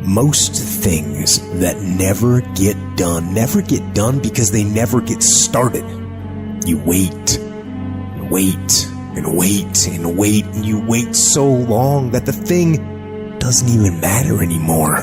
Most things that never get done because they never get started. You wait, and wait, and wait, and wait, and you wait so long that the thing doesn't even matter anymore.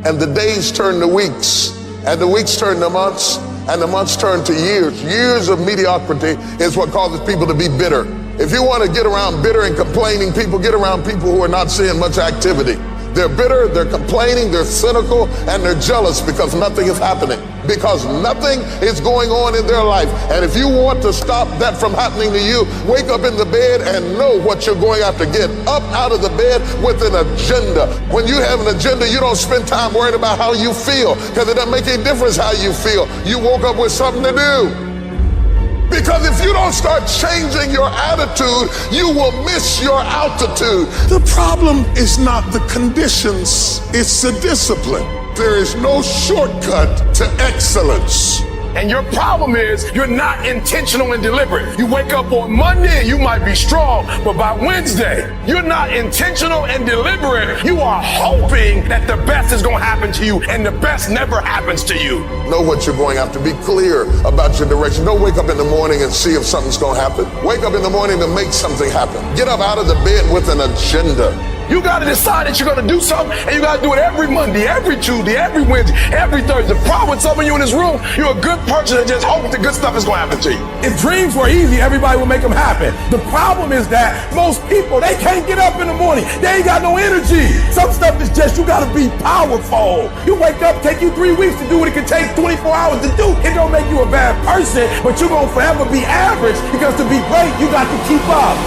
And the days turn to weeks, and the weeks turn to months, and the months turn to years. Years of mediocrity is what causes people to be bitter. If you want to get around bitter and complaining people, get around people who are not seeing much activity. They're bitter, they're complaining, they're cynical, and they're jealous because nothing is happening, because nothing is going on in their life. And if you want to stop that from happening to you, wake up in the bed and know what you're going to have to get up out of the bed with an agenda. When you have an agenda, you don't spend time worrying about how you feel, because it doesn't make any difference how you feel. You woke up with something to do. Because if you don't start changing your attitude, you will miss your altitude. The problem is not the conditions, it's the discipline. There is no shortcut to excellence. And your problem is you're not intentional and deliberate. You wake up on Monday and you might be strong, but by Wednesday, you're not intentional and deliberate. You are hoping that the best is going to happen to you, and the best never happens to you. Know what you're going after. Be clear about your direction. Don't wake up in the morning and see if something's going to happen. Wake up in the morning to make something happen. Get up out of the bed with an agenda. You got to decide that you're going to do something, and you got to do it every Monday, every Tuesday, every Wednesday, every Thursday. The problem with some of you in this room, you're a good person that just hopes the good stuff is going to happen to you. If dreams were easy, everybody would make them happen. The problem is that most people, they can't get up in the morning. They ain't got no energy. Some stuff is just, you got to be powerful. You wake up, take you 3 weeks to do what it can take 24 hours to do. It don't make you a bad person, but you're going to forever be average, because to be great, you got to keep up.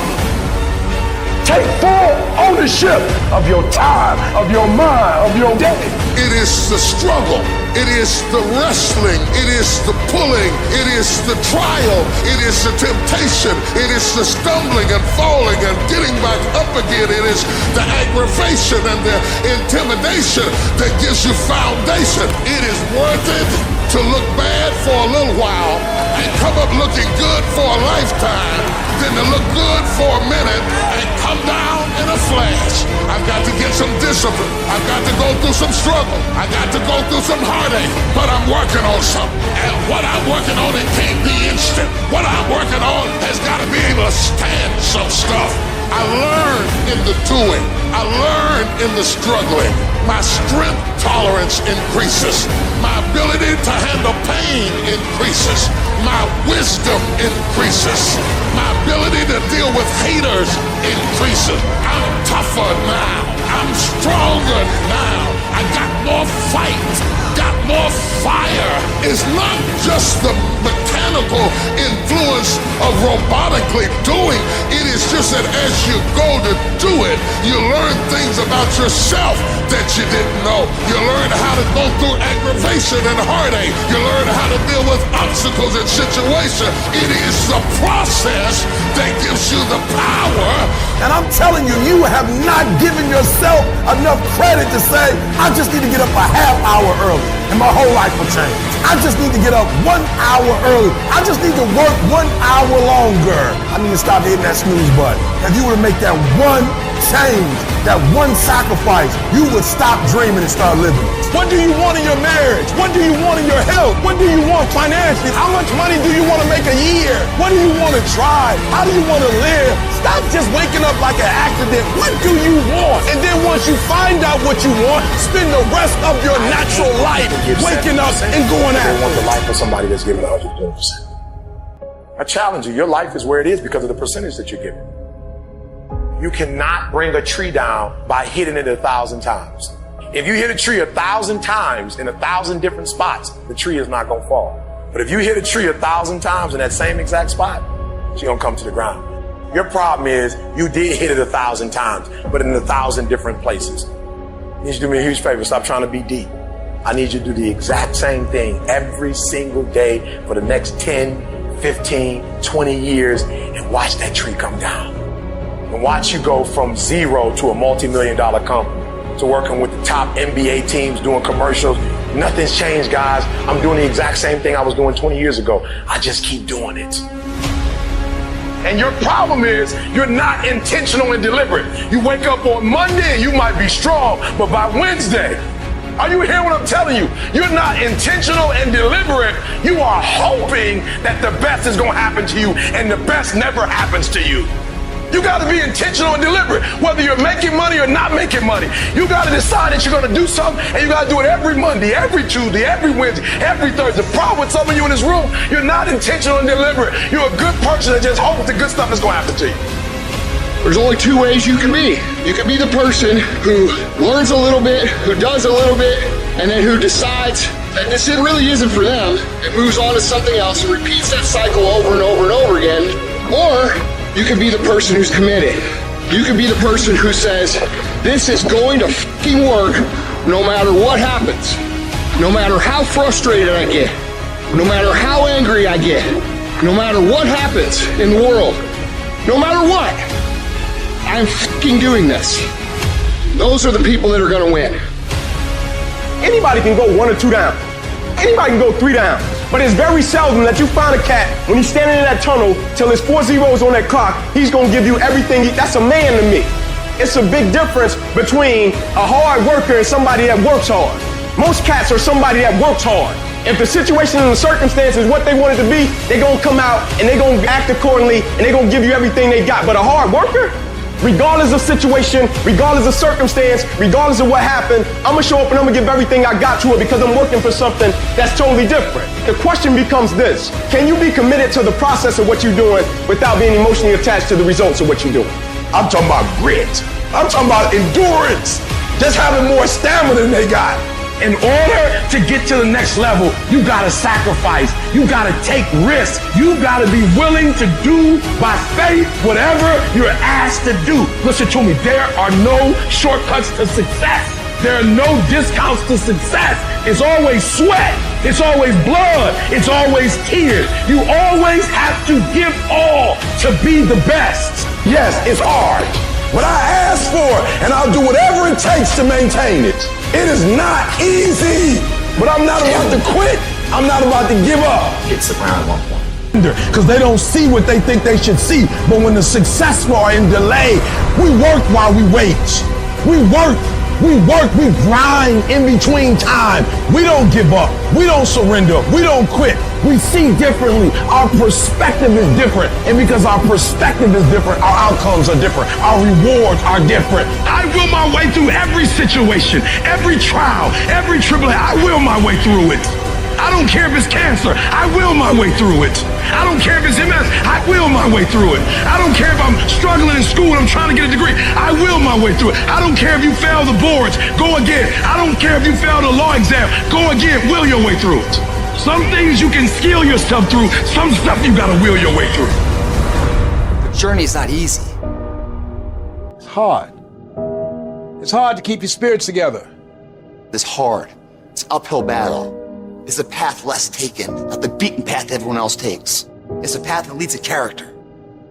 Take full ownership of your time, of your mind, of your day. It is the struggle. It is the wrestling. It is the pulling. It is the trial. It is the temptation. It is the stumbling and falling and getting back up again. It is the aggravation and the intimidation that gives you foundation. It is worth it to look bad for a little while and come up looking good for a lifetime, than to look good for a minute and come down in a flash. I've got to get some discipline. I've got to go through some struggle. I got to go through some heartache, but I'm working on something. And what I'm working on, it can't be instant. What I'm working on has got to be able to stand some stuff. I learned in the doing. I learned in the struggling. My strength tolerance increases. My ability to handle pain increases. My wisdom increases. My ability to deal with haters increases. I'm tougher now. I'm stronger now. I got more fight, got more fire. It's not just the mechanical influence of robotically doing. It is just that as you go to do it, you learn things about yourself that you didn't know. You learn how to go through aggravation and heartache. You learn how to deal with obstacles and situations. It is the process that gives you the power. And I'm telling you, you have not given yourself enough credit to say, I just need to get up a half hour early and my whole life will change. I just need to get up 1 hour early. I just need to work 1 hour longer. I need to stop hitting that snooze button. If you were to make that one change, that one sacrifice, you would stop dreaming and start living. What do you want in your marriage? What do you want in your health? What do you want financially? How much money do you want to make a year? What do you want to drive? How do you want to live? Stop just waking up like an accident. What do you want? And then once you find out what you want, spend the rest of your natural life waking up and going after it. Want the life of somebody that's giving 120%. I challenge you. Your life is where it is because of the percentage that you're giving. You cannot bring a tree down by hitting it 1,000 times. If you hit a tree 1,000 times in 1,000 different spots, the tree is not going to fall. But if you hit a tree 1,000 times in that same exact spot, it's going to come to the ground. Your problem is you did hit it 1,000 times, but in 1,000 different places. I need you to do me a huge favor. Stop trying to be deep. I need you to do the exact same thing every single day for the next 10, 15, 20 years and watch that tree come down. And watch you go from zero to a multi-million-dollar company, to working with the top NBA teams, doing commercials. Nothing's changed, guys. I'm doing the exact same thing I was doing 20 years ago. I just keep doing it. And your problem is you're not intentional and deliberate. You wake up on Monday and you might be strong, but by Wednesday, are you hearing what I'm telling you? You're not intentional and deliberate. You are hoping that the best is going to happen to you, and the best never happens to you. You got to be intentional and deliberate, whether you're making money or not making money. You got to decide that you're going to do something, and you got to do it every Monday, every Tuesday, every Wednesday, every Thursday. The problem with some of you in this room, you're not intentional and deliberate. You're a good person that just hopes the good stuff is going to happen to you. There's only two ways you can be. You can be the person who learns a little bit, who does a little bit, and then who decides that this really isn't for them and moves on to something else and repeats that cycle over and over and over again. Or you can be the person who's committed. You can be the person who says, this is going to fucking work no matter what happens. No matter how frustrated I get. No matter how angry I get. No matter what happens in the world. No matter what. I'm fucking doing this. Those are the people that are gonna win. Anybody can go 1 or 2 down. Anybody can go 3 down. But it's very seldom that you find a cat, when he's standing in that tunnel, till there's 4 zeros on that clock, he's gonna give you everything. That's a man to me. It's a big difference between a hard worker and somebody that works hard. Most cats are somebody that works hard. If the situation and the circumstance is what they want it to be, they're gonna come out and they're gonna act accordingly and they're gonna give you everything they got. But a hard worker, regardless of situation, regardless of circumstance, regardless of what happened, I'm gonna show up and I'm gonna give everything I got to it because I'm working for something that's totally different. The question becomes this: can you be committed to the process of what you're doing without being emotionally attached to the results of what you're doing? I'm talking about grit. I'm talking about endurance. Just having more stamina than they got. In order to get to the next level, you gotta sacrifice. You gotta take risks. You gotta be willing to do by faith whatever you're asked to do. Listen to me, there are no shortcuts to success. There are no discounts to success. It's always sweat. It's always blood. It's always tears. You always have to give all to be the best. Yes, it's hard, but I ask for it, and I'll do whatever it takes to maintain it. It is not easy, but I'm not about to quit. I'm not about to give up. Hits the ground at one point. Because they don't see what they think they should see. But when the successful are in delay, we work while we wait. We work, we grind in between time. We don't give up. We don't surrender. We don't quit. We see differently. Our perspective is different. And because our perspective is different, our outcomes are different. Our rewards are different. I will my way through every situation, every trial, every tribulation. I will my way through it. I don't care if it's cancer. I will my way through it. I don't care if it's MS. I will my way through it. I don't care if I'm struggling in school and I'm trying to get a degree. I will my way through it. I don't care if you fail the boards. Go again. I don't care if you fail the law exam. Go again. Will your way through it. Some things you can skill yourself through. Some stuff you gotta will your way through. The journey is not easy. It's hard. It's hard to keep your spirits together. It's hard. It's an uphill battle. It's a path less taken, not the beaten path everyone else takes. It's a path that leads to character.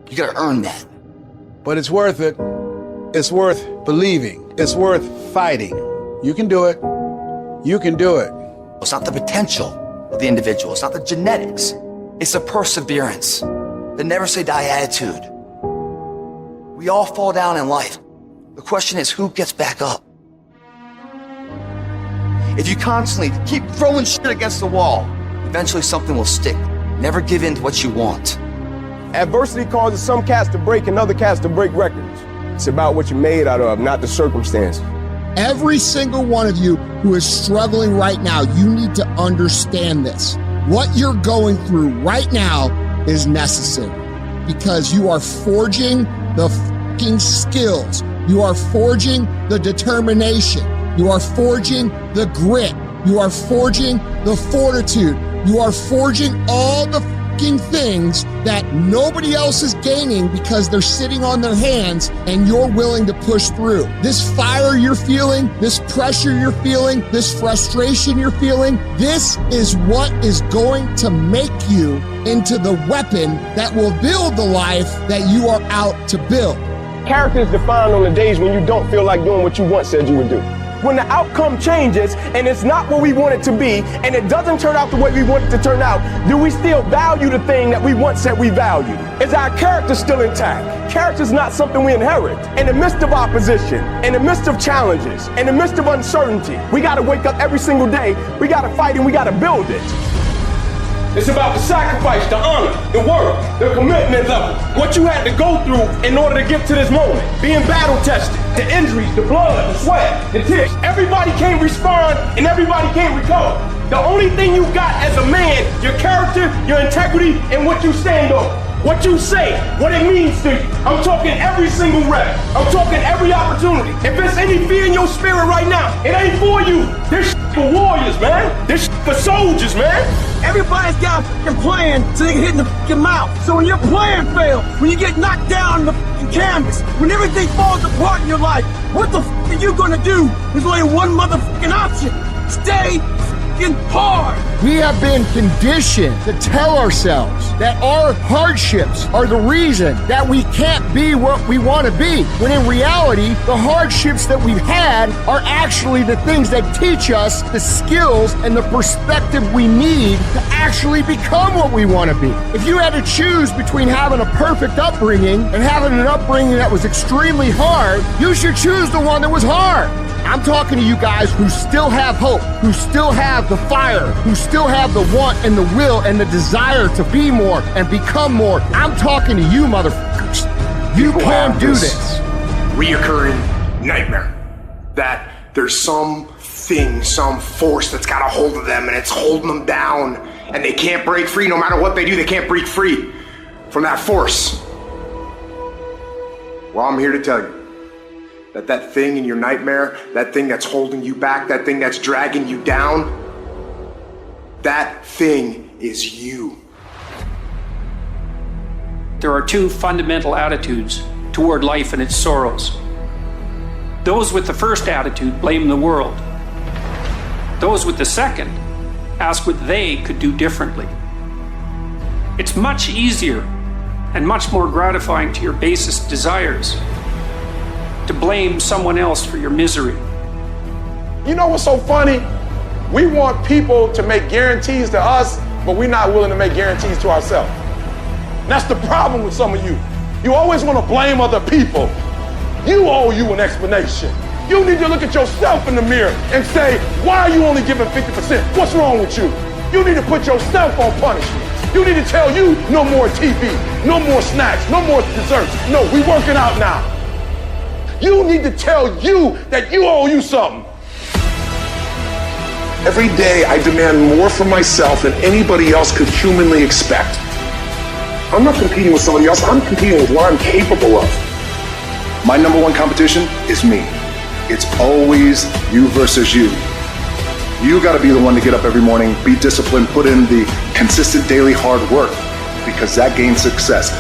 You gotta earn that. But it's worth it. It's worth believing. It's worth fighting. You can do it. You can do it. It's not the potential of the individual. It's not the genetics. It's the perseverance, the never say die attitude. We all fall down in life. The question is, who gets back up? If you constantly keep throwing shit against the wall, eventually something will stick. Never give in to what you want. Adversity causes some cats to break and other cats to break records. It's about what you're made out of, not the circumstances. Every single one of you who is struggling right now, you need to understand this. What you're going through right now is necessary because you are forging the fucking skills. You are forging the determination. You are forging the grit. You are forging the fortitude. You are forging all the fucking things that nobody else is gaining because they're sitting on their hands and you're willing to push through. This fire you're feeling, this pressure you're feeling, this frustration you're feeling, this is what is going to make you into the weapon that will build the life that you are out to build. Character is defined on the days when you don't feel like doing what you once said you would do. when the outcome changes and it's not what we want it to be and it doesn't turn out the way we want it to turn out, do we still value the thing that we once said we valued? Is our character still intact? Character is not something we inherit. In the midst of opposition, in the midst of challenges, in the midst of uncertainty, we got to wake up every single day. We got to fight and we got to build it. It's about the sacrifice, the honor, the work, the commitment level. What you had to go through in order to get to this moment. Being battle tested, the injuries, the blood, the sweat, the tears. Everybody can't respond and everybody can't recover. The only thing you got as a man, your character, your integrity, and what you stand on. What you say, what it means to you. I'm talking every single rep. I'm talking every opportunity. If there's any fear in your spirit right now, it ain't for you. This for warriors, man. This for soldiers, man. Everybody's got a plan so they can hit in the mouth. So when your plan fails, when you get knocked down on the canvas, when everything falls apart in your life, what the are you gonna do? There's only one motherfucking option. Stay hard. We have been conditioned to tell ourselves that our hardships are the reason that we can't be what we want to be, when in reality, the hardships that we've had are actually the things that teach us the skills and the perspective we need to actually become what we want to be. If you had to choose between having a perfect upbringing and having an upbringing that was extremely hard, you should choose the one that was hard. I'm talking to you guys who still have hope, who still have the fire, who still have the want and the will and the desire to be more and become more. I'm talking to you, motherfuckers. You can do this. Reoccurring nightmare that there's something, some force that's got a hold of them and it's holding them down and they can't break free. No matter what they do, they can't break free from that force. Well, I'm here to tell you that thing in your nightmare, that thing that's holding you back, that thing that's dragging you down, that thing is you. There are two fundamental attitudes toward life and its sorrows. Those with the first attitude blame the world. Those with the second ask what they could do differently. It's much easier and much more gratifying to your basest desires to blame someone else for your misery. You know what's so funny? We want people to make guarantees to us, but we're not willing to make guarantees to ourselves. And that's the problem with some of you. You always want to blame other people. You owe you an explanation. You need to look at yourself in the mirror and say, why are you only giving 50%? What's wrong with you? You need to put yourself on punishment. You need to tell you no more TV, no more snacks, no more desserts. No, we working out now. You need to tell you that you owe you something. Every day I demand more from myself than anybody else could humanly expect. I'm not competing with somebody else, I'm competing with what I'm capable of. My number one competition is me. It's always you versus you. You gotta be the one to get up every morning, be disciplined, put in the consistent daily hard work, because that gains success.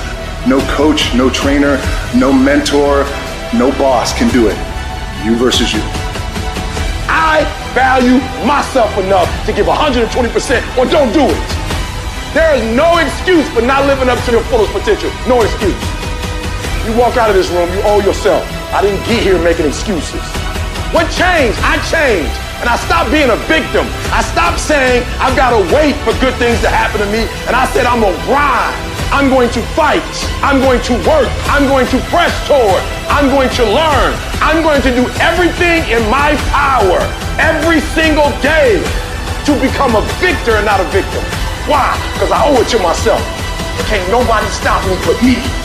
No coach, no trainer, no mentor, no boss can do it. You versus you. I value myself enough to give 120% or don't do it. There is no excuse for not living up to your fullest potential. No excuse. You walk out of this room, you owe yourself. I didn't get here making excuses. What changed? I changed. And I stopped being a victim. I stopped saying I've got to wait for good things to happen to me. And I said I'm going to grind. I'm going to fight. I'm going to work. I'm going to press toward. I'm going to learn. I'm going to do everything in my power every single day to become a victor and not a victim. Why? Because I owe it to myself. Can't nobody stop me but me.